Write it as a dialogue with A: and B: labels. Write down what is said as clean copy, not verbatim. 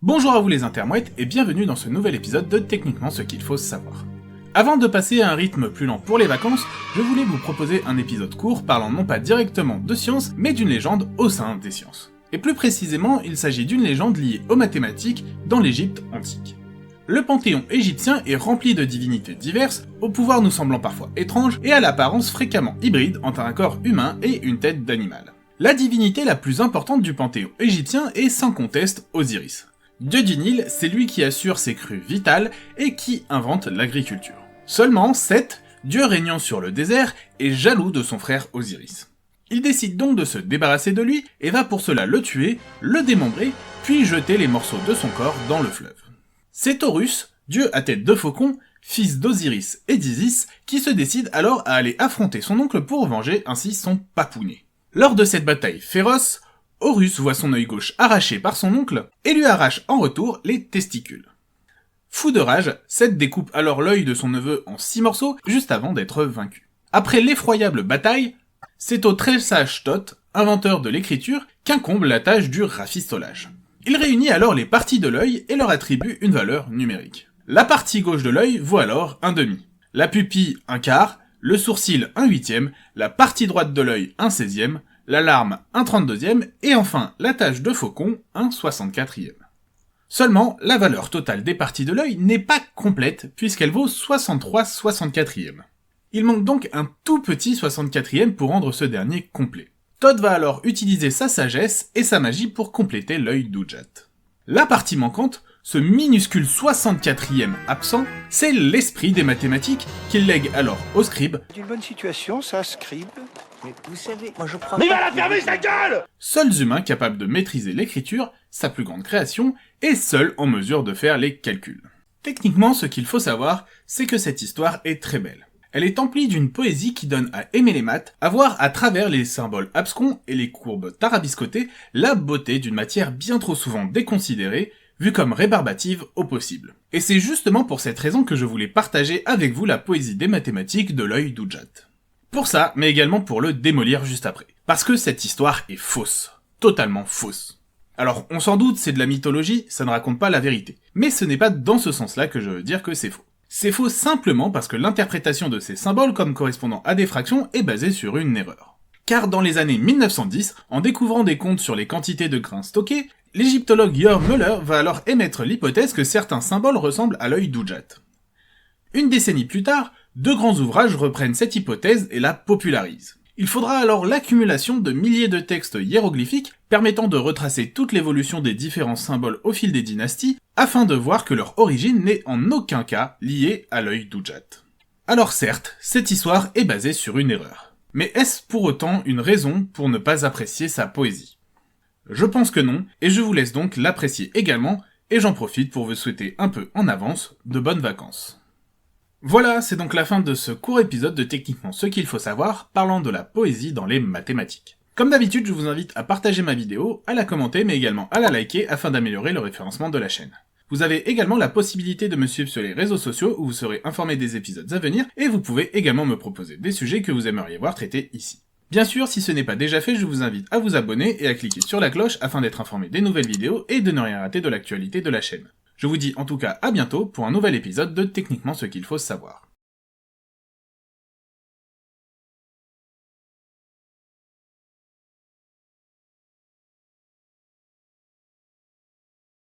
A: Bonjour à vous les intermouettes et bienvenue dans ce nouvel épisode de Techniquement ce qu'il faut savoir. Avant de passer à un rythme plus lent pour les vacances, je voulais vous proposer un épisode court parlant non pas directement de sciences, mais d'une légende au sein des sciences. Et plus précisément, il s'agit d'une légende liée aux mathématiques dans l'Égypte antique. Le panthéon égyptien est rempli de divinités diverses, au pouvoir nous semblant parfois étranges, et à l'apparence fréquemment hybride entre un corps humain et une tête d'animal. La divinité la plus importante du panthéon égyptien est sans conteste Osiris. Dieu du Nil, c'est lui qui assure ses crues vitales et qui invente l'agriculture. Seulement, Seth, dieu régnant sur le désert, est jaloux de son frère Osiris. Il décide donc de se débarrasser de lui et va pour cela le tuer, le démembrer, puis jeter les morceaux de son corps dans le fleuve. C'est Horus, dieu à tête de faucon, fils d'Osiris et d'Isis, qui se décide alors à aller affronter son oncle pour venger ainsi son papounet. Lors de cette bataille féroce, Horus voit son œil gauche arraché par son oncle et lui arrache en retour les testicules. Fou de rage, Seth découpe alors l'œil de son neveu en 6 morceaux juste avant d'être vaincu. Après l'effroyable bataille, c'est au très sage Thoth, inventeur de l'écriture, qu'incombe la tâche du rafistolage. Il réunit alors les parties de l'œil et leur attribue une valeur numérique. La partie gauche de l'œil vaut alors 1/2, la pupille 1/4, le sourcil 1/8, la partie droite de l'œil 1/16, la larme 1/32 et enfin la tache de faucon 1/64. Seulement, la valeur totale des parties de l'œil n'est pas complète puisqu'elle vaut 63/64. Il manque donc un tout petit 64e pour rendre ce dernier complet. Thoth va alors utiliser sa sagesse et sa magie pour compléter l'œil d'Udjat. La partie manquante, ce minuscule 64e absent, c'est l'esprit des mathématiques qu'il lègue alors au scribe.
B: C'est une bonne situation, ça, scribe.
C: Mais vous savez, moi je crois...
D: Mais il va la fermer sa gueule!
A: Seuls humains capables de maîtriser l'écriture, sa plus grande création, et seuls en mesure de faire les calculs. Techniquement, ce qu'il faut savoir, c'est que cette histoire est très belle. Elle est emplie d'une poésie qui donne à aimer les maths, à voir à travers les symboles abscons et les courbes tarabiscotées la beauté d'une matière bien trop souvent déconsidérée, vue comme rébarbative au possible. Et c'est justement pour cette raison que je voulais partager avec vous la poésie des mathématiques de l'œil d'Udjat. Pour ça, mais également pour le démolir juste après. Parce que cette histoire est fausse. Totalement fausse. Alors, on s'en doute, c'est de la mythologie, ça ne raconte pas la vérité. Mais ce n'est pas dans ce sens-là que je veux dire que c'est faux. C'est faux simplement parce que l'interprétation de ces symboles comme correspondant à des fractions est basée sur une erreur. Car dans les années 1910, en découvrant des comptes sur les quantités de grains stockés, l'égyptologue Jörg Müller va alors émettre l'hypothèse que certains symboles ressemblent à l'œil d'Udjat. Une décennie plus tard, 2 grands ouvrages reprennent cette hypothèse et la popularisent. Il faudra alors l'accumulation de milliers de textes hiéroglyphiques permettant de retracer toute l'évolution des différents symboles au fil des dynasties, afin de voir que leur origine n'est en aucun cas liée à l'œil d'Udjat. Alors certes, cette histoire est basée sur une erreur. Mais est-ce pour autant une raison pour ne pas apprécier sa poésie? Je pense que non, et je vous laisse donc l'apprécier également, et j'en profite pour vous souhaiter un peu en avance de bonnes vacances. Voilà, c'est donc la fin de ce court épisode de Techniquement ce qu'il faut savoir, parlant de la poésie dans les mathématiques. Comme d'habitude, je vous invite à partager ma vidéo, à la commenter, mais également à la liker afin d'améliorer le référencement de la chaîne. Vous avez également la possibilité de me suivre sur les réseaux sociaux où vous serez informé des épisodes à venir, et vous pouvez également me proposer des sujets que vous aimeriez voir traités ici. Bien sûr, si ce n'est pas déjà fait, je vous invite à vous abonner et à cliquer sur la cloche afin d'être informé des nouvelles vidéos et de ne rien rater de l'actualité de la chaîne. Je vous dis en tout cas à bientôt pour un nouvel épisode de Techniquement ce qu'il faut savoir.